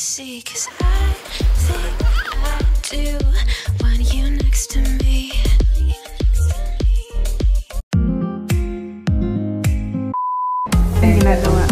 see, 'cause I think I do want you next to me. Ang ginagawa.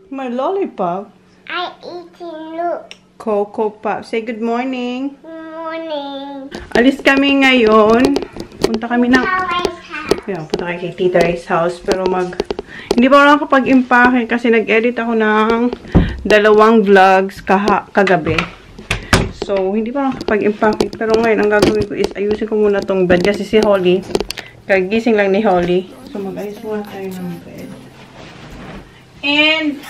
My lollipop? I eating look. Coco Pop. Say good morning. Morning. Alis kami ngayon. Punta kami ng... Always have. Yeah, punta kami kay Tita Ray's house. Pero hindi pa ako nakapag-impake kasi nag-edit ako ng 2 vlogs kagabi. So, hindi pa ako nakapag-impake. Pero ngayon, ang gagawin ko is ayusin ko muna tong bed kasi si Holly. Kagising lang ni Holly. So, mag-ayos muna tayo ng bed. And,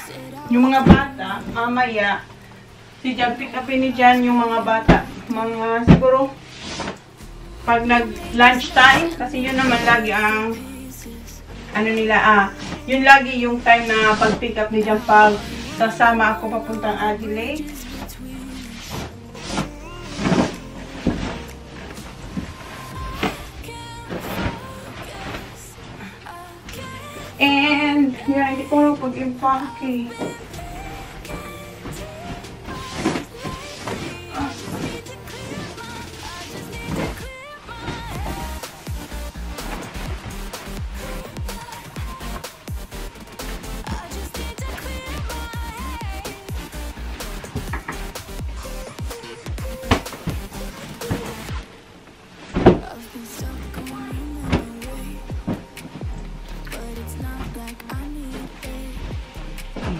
yung mga bata, mamaya, si Jan, pick upin ni Jan yung mga bata. Mga, siguro, pag nag-lunch time, kasi yun naman lagi ang, ano nila, yun lagi yung time na pag-pick up ni Jan pag sasama ako papuntang Adelaide. And, yeah, hindi ko lang pag-impake.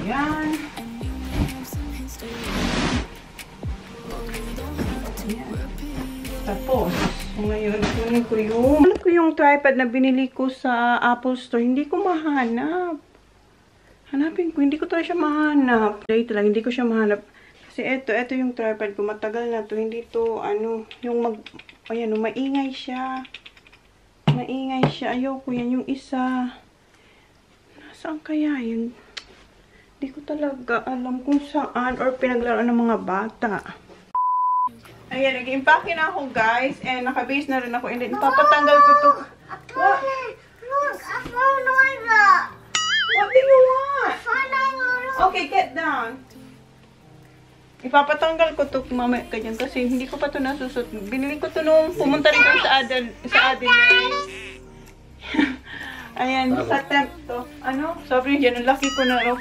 Ayan. Tapos, ngayon, kunin ko yung tripod na binili ko sa Apple Store. Hindi ko mahanap. Hanapin ko, hindi ko talaga siya mahanap. Dito lang, hindi ko siya mahanap. Kasi ito yung tripod ko. Matagal na to. Hindi to, ayan, maingay siya. Maingay siya. Ayoko yan. Yung isa. Nasaan kaya yun? Hindi ko talaga alam kung saan or pinaglaruan ng mga bata. Ayan, nag-impake na ako, guys. And naka-base na rin ako. And then, ipapatanggal ko to. What? Look, I found over. What do you want? Found over. Okay, get down. Ipapatanggal ko to mamaya ganyan kasi hindi ko pa to nasusot. Binili ko to nung pumunta rin ko sa Adelaide. Ayan, sa temp to. Ano? Sabi niya, ang laki ko na ro.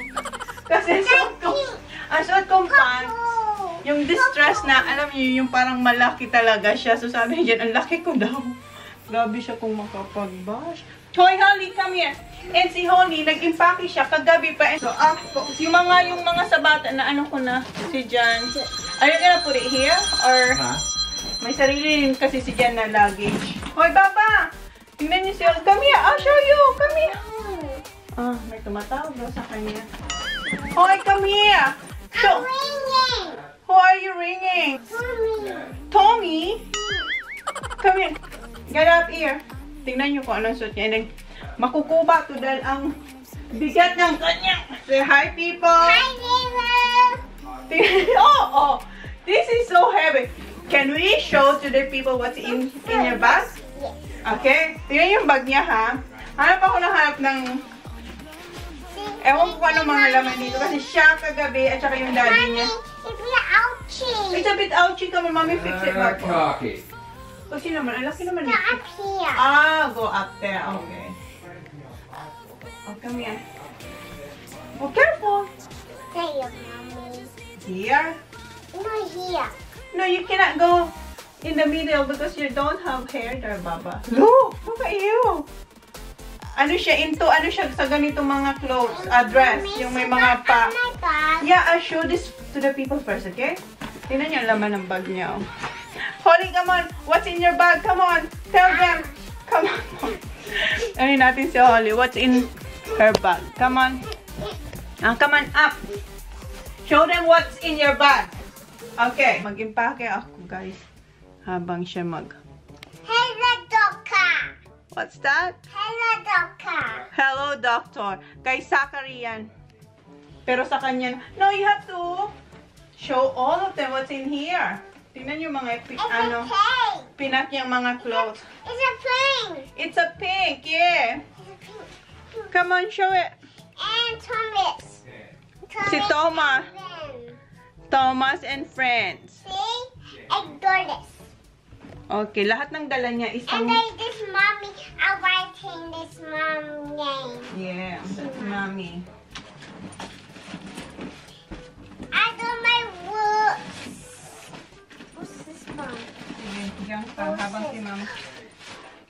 Kasi ang suot kong pants, yung distress na, alam niyo, yung parang malaki talaga siya. So sabi niya, ang laki ko daw. Grabe siya kung makapag-bash. Hoy, Holly, come here. And si Holly, nag-impake siya kagabi pa. So, yung mga sa bata na ano ko na, si Jan. Are you gonna put it here? Or, may sarili rin kasi si Jan na luggage. Hoy, Baba! Tingnan niyo si Holly. Come here, I'll show you. Come here. May tumatawag daw sa kanya. Hoy, come here. I'm ringing. Who are you ringing? Tommy? Come here. Get up here. Tingnan niyo kung anong suot niya. And then, makukuba to dahil ang bigat ng kanya. Say hi, people. Hi, David. Oh, this is so heavy. Can we show to the people what's in your bag? Yes. Okay? Tingnan yung bag niya, ha? Hanap ako ng hanap ng... Ewan ko anong mga laman dito. Kasi siya kagabi at saka yung daddy niya. It's a bit ouchy. It's a bit ouchy. Come on, mommy, fix it back. Cocky. Kasi naman, ang laki naman. Go up here. Go up there. Okay. Oh, come here. Oh, careful. There, mommy. Here? No, here. No, you cannot go in the middle because you don't have hair there, Baba. Look at you. Ano siya sa ganitong mga clothes, dress, yung may mga pa. Oh my God. Yeah, I'll show this to the people first, okay? Tingnan niyo ang laman ng bag niya. Oh. Holly, come on. What's in your bag? Come on. Tell them. Come on. Ano natin si Holly. What's in her bag? Come on. Come on up. Show them what's in your bag. Okay. Mag-impake ako, guys. Habang siya Hello, doctor. What's that? Hello, doctor. Hello, doctor. Kay Zachary yan. Pero sa kanya, no, you have to Show all of them what's in here. Tingnan yung mga, It's a pink. pinak yung mga clothes. It's a pink. It's a pink, yeah. It's a pink. Come on, show it. And Thomas. Si Thomas. Thomas and friends. See? And Doris. Okay, lahat ng dala niya is And then this mommy, I'm writing this mom name. Yeah, that's mommy. I do my books. What's this one? Sige, diyan ka habang si mama.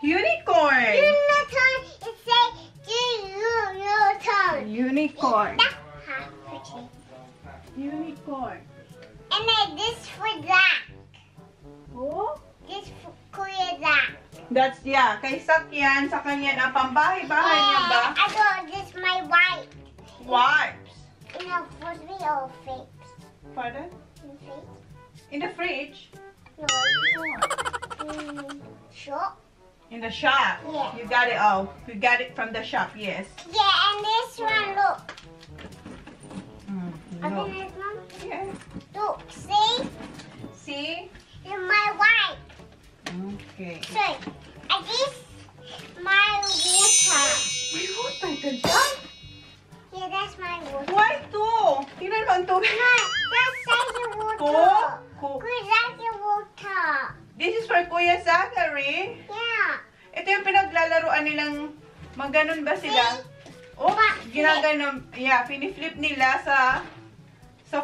Unicorn! Unicorn. It says unicorn. Unicorn. That's how pretty. Unicorn. And then this for that. Oh? This for Kuya that. That's, yeah. Kay Sak yan. Sa kanya na pambahay-bahay niya ba? I got this my wife. Wipes. You know, for me all fakes. Pardon? Fakes? In the fridge? No. Shop. In the shop? Yeah. You got it all. You got it from the shop, yes. Yeah, and this one, look. No. Open this one. Yeah. Look, see? See? It's my wife. Okay. See? And this, my water. May hutay ka dyan? Yeah, that's my water. Why to? Tingnan mo ang tubig. No, that's your water. Ko? Good, that's your water. This is for Kuya Zachary. Yeah. Ito yung pinaglalaroan nilang maganon ba sila? Oh, ginaganon. Yeah, piniflip nila sa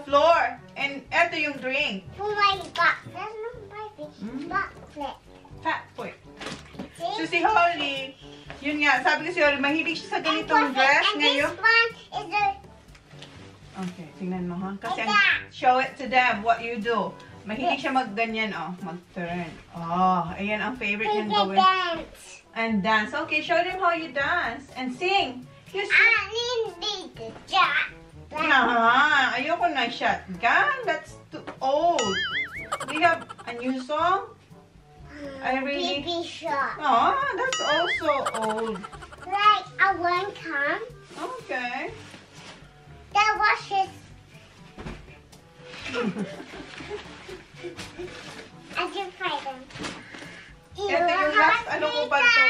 floor. And ito yung drink. For my butt. That's not my fish. Butt flip. Ha, boy. So See? si Holly, yun nga, sabi ko si Holly, mahilig siya sa ganitong And dress and ngayon. this one is a Okay, tingnan mo ha. Kasi Like that. show it to them what you do. Mahilig siya magganyan, oh. Mag-turn. Oh, ayan ang favorite niyang bigger gawin. dance. And dance. Okay, show them how you dance. And sing. You sing. I need the jack. Nah, ayoko na shotgun. That's too old. Do you have a new song? I really- Baby shark. Oh, that's also old. Like a one time. Okay. That washes. I can fight them. Ito yung last, ano ko ba to?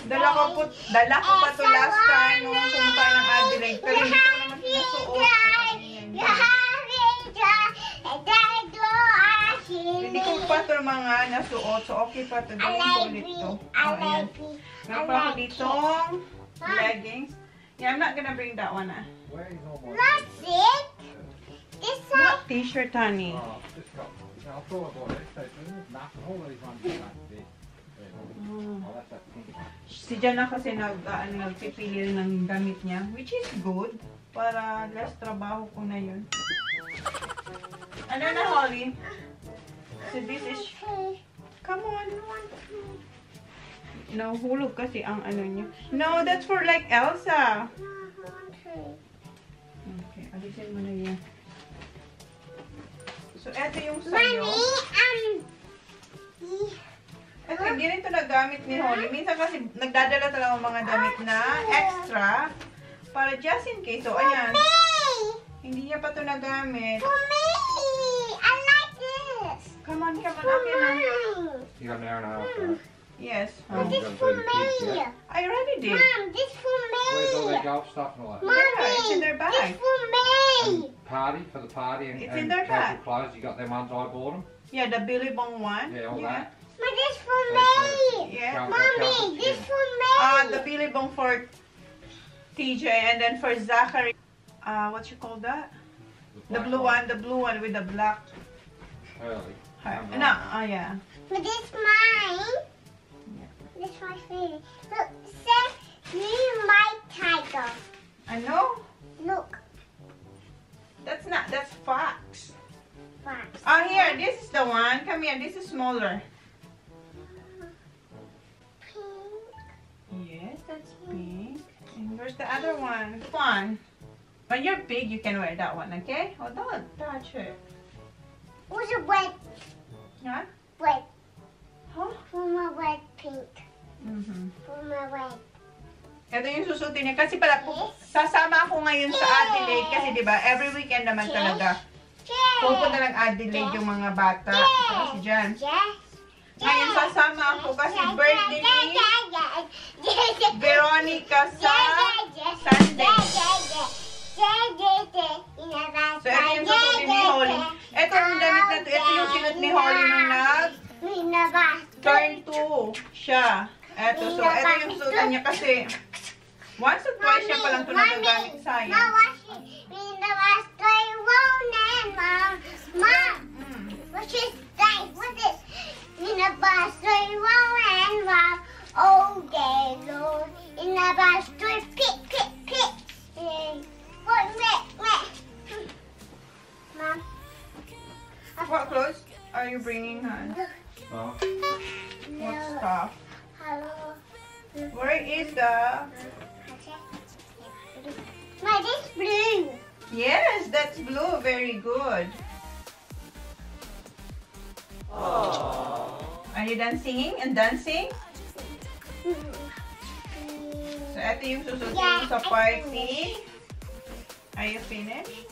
Dala ko pa to last time nung pumunta ng Adelaide. Pero hindi ko naman pinasuot. Hindi ko pa to mga nasuot. So, okay pa to. Gawin ko ulit to. Oh, ayan. Meron pa ako ditong leggings. Yeah, I'm not gonna bring that one ah. That's it. This one. What t-shirt, honey? I'll throw it away. All these ones are like this. Oh, that's that pink one. Si Jana kasi nagpipili ng damit niya, which is good. Para less trabaho ko na yun. Ano na, Holly? So this is... Come on. Nahulog kasi ang ano niya. No, that's for like Elsa. Okay, alisin mo na yan. So, eto yung sa'yo. Ito, hindi rin ito nagamit ni Holly. Minsan kasi nagdadala talaga ng mga damit na extra para just in case. So, ayan. Hindi niya pa ito nagamit. For me, I like this. Come on, akin na. You got an hour and a half, right? Yes. But this for me. I already did. Mom, this for Where's all me. their golf stuff and all that? Yeah, it's in Mommy, their bag. this for me. Party, for the party and, It's in and their casual bag. clothes, you got them ones I bought them? Yeah, the Billy Bong one. Yeah, all that. But this for me. Yeah. Mommy, this for me. The Billy Bong for TJ and then for Zachary. What you call that? The blue one with the black Early. heart. No, yeah. But this mine. This my favorite. Look, say you my tiger. I know. Look, That's Fox. fox. Here, this is the one. Come here, this is smaller. Pink. Yes, that's pink. And where's the other one? This one. When you're big, you can wear that one, okay? Oh, don't touch it. What's a red? Yeah? Red. Huh? For my red pink. For my red. Ito yung susutin niya. Kasi pala, sasama ako ngayon sa Adelaide. Kasi diba, every weekend naman talaga. pupunta ng Adelaide yung mga bata. Kasi dyan. Ngayon sasama ako kasi birthday ni Veronica sa Sunday. So, ito yung susutin ni Holly. Ito yung damit na ito. Ito yung sinut ni Holly nung nag-turn 2 siya. Ito. So, ito yung susutin niya kasi once or twice siya palang ito nagagamit. Sayang. What's this like? What's this? In a bus, we roll and roll all day long. In a bus, we pick, pick, pick. What, Mom. What clothes are you bringing, hon? Oh. What stuff? Hello. Where is the... My, this blue. Yes, that's blue. Very good. Are you done singing and dancing? So, ito yung susutin mo sa party. Are you finished?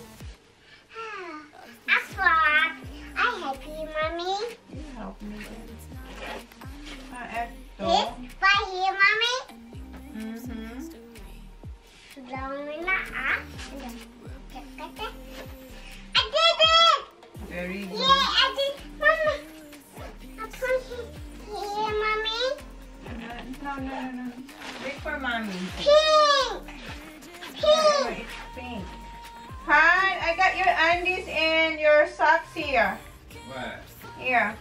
I help you, Mommy. You help me then. Ito. This right here, Mommy. Long na I did it! Very good. Yeah, I did. Mama. I put it here, Mommy. No. Wait for mommy. Pink. Oh, it's pink. Hi, I got your undies and your socks here. Where? Here.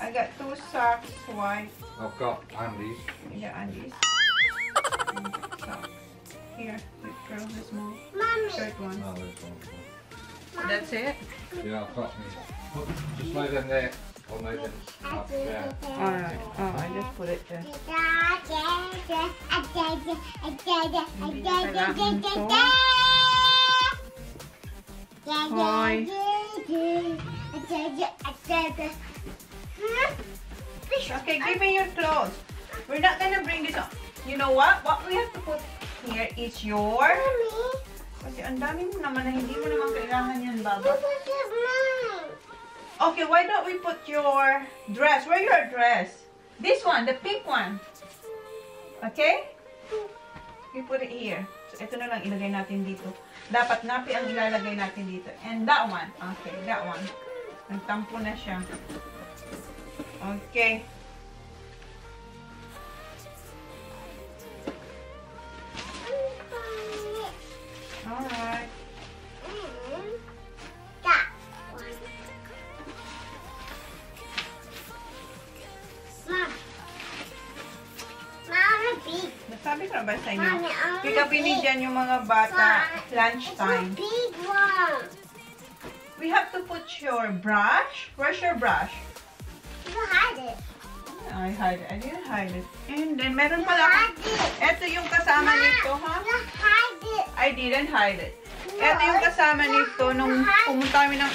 I got 2 socks, white. I've got undies. You got undies. And socks. Here, girl, the small Mommy. shirt one. Oh, there's one. That's it? Yeah, I've got me. Just lay them there. I'll lay them up there. Alright. Oh, I just put it there. Okay, give me your clothes. We're not gonna bring this up. You know what? What we have to put here is your... Kasi ang dami mo naman na hindi mo naman kailangan yan, Baba. Okay, why don't we put your dress? Where your dress? This one, the pink one. Okay? We put it here. So, ito na lang ilagay natin dito. Dapat napi ang ilalagay natin dito. And that one. Okay, that one. Nagtampo na siya. Okay. Alright. Nasabi ko na ba sa inyo? Mommy, I wanna Pick-upin ni dyan yung mga bata. Lunchtime. Big one. We have to put your brush. Where's your brush? You hide it. I hide it. I didn't hide it. And then, meron pala ako. Ito yung kasama nito, ha? You hide it. I didn't hide it. Ito yung kasama nito nung pumunta kami ng,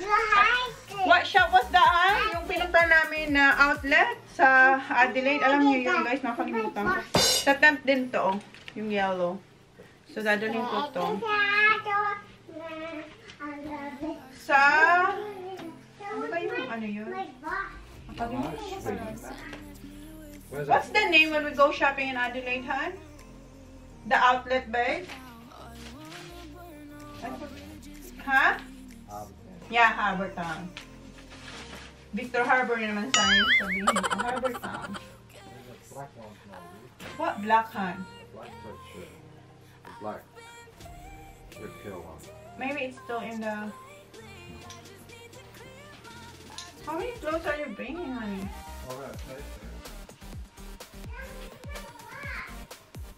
You hide it. what shop was that, ha? Yung pinunta namin na outlet sa Adelaide. Alam niyo yun, guys, nakalimutan ko. Sa temp din to, yung yellow. So, dadalhin ko to. Sa, ano ba yung, ano yun? Where's What's that? the name when we go shopping in Adelaide, Han? The outlet, babe? Huh? Yeah, Harbour Town. Victor Harbour naman sana yung sabihin ko. Harbour Town. There's a black one. No, What black, Han? black shirt. The black. Rip Curl one. Maybe it's still in the... How many clothes are you bringing, honey? Oh, that's it.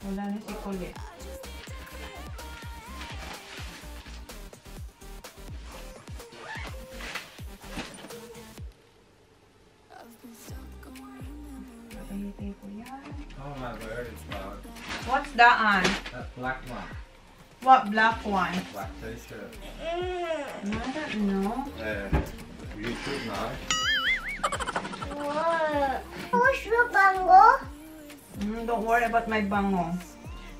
Wala na si Colette. Patay ko yan. Oh no, there it is. What's that on? That black one. What black one? Black t-shirt. I don't know. There. You should know. Who's your bango? Don't worry about my bango.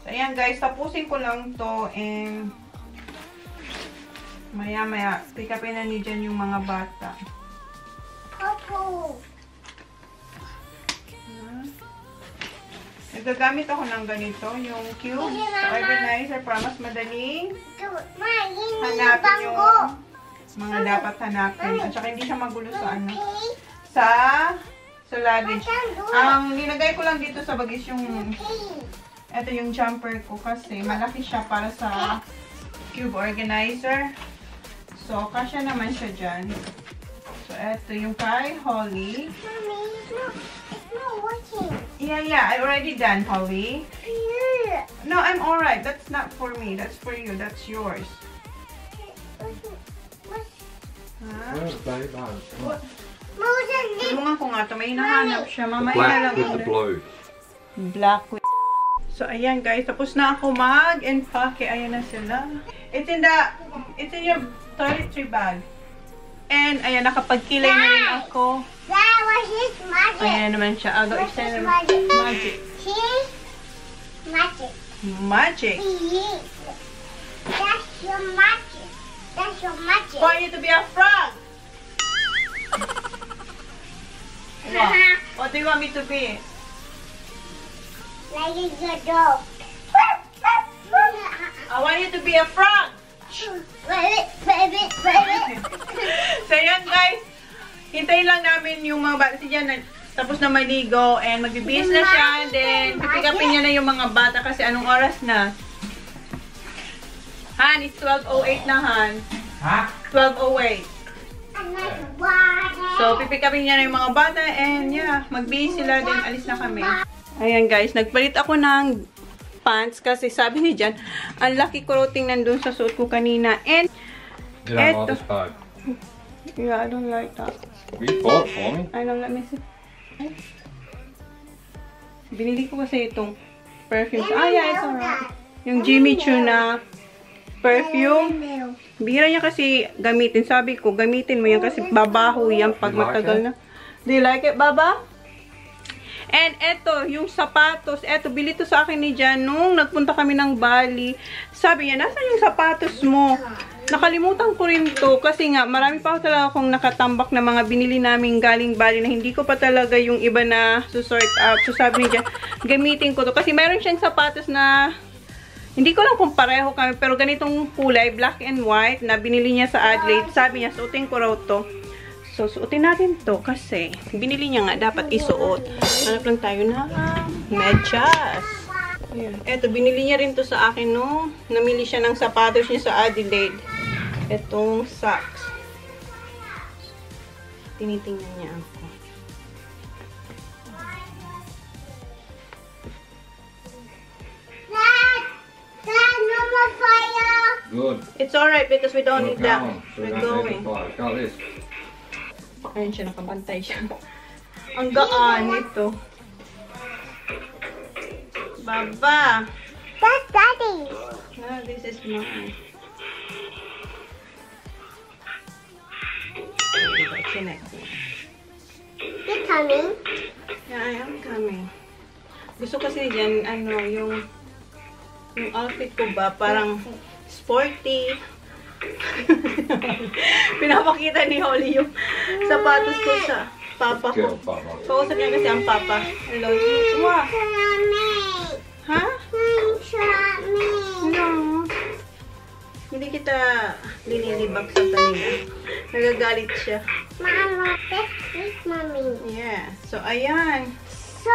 So, ayan guys, tapusin ko lang to and Maya-maya, pick upin na ni Jen yung mga bata. Popo. Nagagamit ako ng ganito, yung cubes, organizer para mas madaling hanapin yung mga dapat hanapin. At saka hindi siya magulo sa ano. Sa luggage. Ang linagay ko lang dito sa bagis yung ito yung jumper ko kasi malaki siya para sa cube organizer. So, kasya naman siya dyan. So, ito yung kay Holly. Mommy, it's not working. Yeah, I already done, Holly. Here. No, I'm alright. That's not for me. That's for you. That's yours. Huh? Where's Dave? What? Moses, Tulungan ko nga ito. May hinahanap siya. Mamaya na lang. Black with the blue. Black with. So, ayan guys. Tapos na ako mag-empake. Ayan na sila. It's in your toiletry bag. And, ayan, nakapagkilay na rin ako. that was his magic. Ayan naman siya. I'll go extend Magic. magic. His magic. Magic. Yes. That's your magic. That's your magic. Want you to be a frog. What do you want me to be? Like a good dog. I want you to be a frog. Rabbit, rabbit, rabbit. So yan guys, hintayin lang namin yung mga bata dyan tapos na maligo and magbibihis na siya. Then pipikapin niya na yung mga bata kasi anong oras na? Han, it's 12:08 na Han. Ha? 12:08. And like water. So pipikapin niya na yung mga bata and yeah, magbihis sila then alis na kami. Ayan guys, nagpalit ako ng pants kasi sabi ni Jan, ang laki ko tingnan dun sa suot ko kanina. And You don't like this bag? yeah, I don't like that. You bought it for me. I don't let me see. Ay. Binili ko kasi itong perfume. Ah, yeah, it's alright. Yung Jimmy Choo na perfume. Bihira niya kasi gamitin. Sabi ko, gamitin mo yan kasi babaho yan pag matagal na. Do you like it, Baba? And eto, yung sapatos. Eto, bili to sa akin ni Jan nung nagpunta kami ng Bali. Sabi niya, nasan yung sapatos mo? Nakalimutan ko rin to kasi nga marami pa ako talaga akong nakatambak na mga binili namin galing Bali na hindi ko pa talaga yung iba na susort out. So sabi niya, gamitin ko to kasi meron siyang sapatos na hindi ko lang kung pareho kami pero ganitong kulay, black and white na binili niya sa Adelaide. Sabi niya, suotin ko raw to. So suotin natin to kasi binili niya nga dapat isuot. Hanap lang tayo na medyas. Ayan. Eto, binili niya rin to sa akin no. Namili siya ng sapatos niya sa Adelaide. Etong socks. Tinitingnan niya ako. Dad, no more fire. Good. It's alright because we don't We're need that. going. So we We're don't going. need the fire. Got this. Ayan siya, nakabantay siya. Ang gaan ito. Baba. That's Daddy. No, this is mine. You coming? Yeah, I am coming. Gusto kasi dyan, ano, yung outfit ko ba, parang sporty. Pinapakita ni Holly yung sapatos ko sa papa ko. Girl, Papa. Kausap niya kasi ang papa. Hello. Wow. Ha? No. Hindi kita linilibak sa kanila. Nagagalit siya. Mama, this is Mommy. Yeah. So, ayan. So,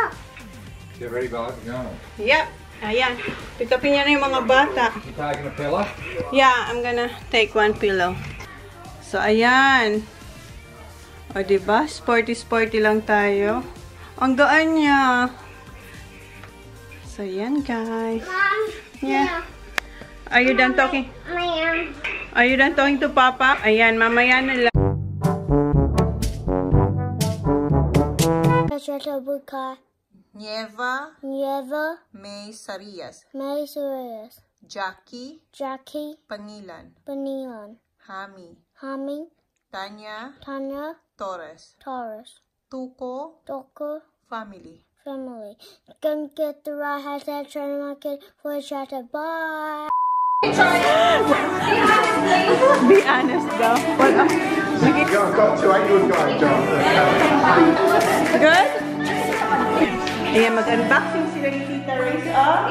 Get ready, guys. We're going. Yep. Ayan. Pick upin niya na yung mga bata. You taking a pillow? Yeah, I'm gonna take one pillow. So, ayan. O, diba? Sporty-sporty lang tayo. Ang gaan niya. So, ayan, guys. Mom. Yeah. Are you done talking? Ma'am. Are you done talking to Papa? Ayan, mamaya na lang. Buka. Nieva Nieva. May Sarias. Maisurias. Jackie Jackie. Pangilan. Panilan. Hami. Humming. Tanya Tanya. Torres. Taurus. Tuko Doko. Family. Family. Gonna get the right hashtag trying to make it for a chat. Bye. Be honest daw. Wala. I've got to. Ain't good guy, John. Good? Ayan, mag-unboxing sila ni Tita Rose of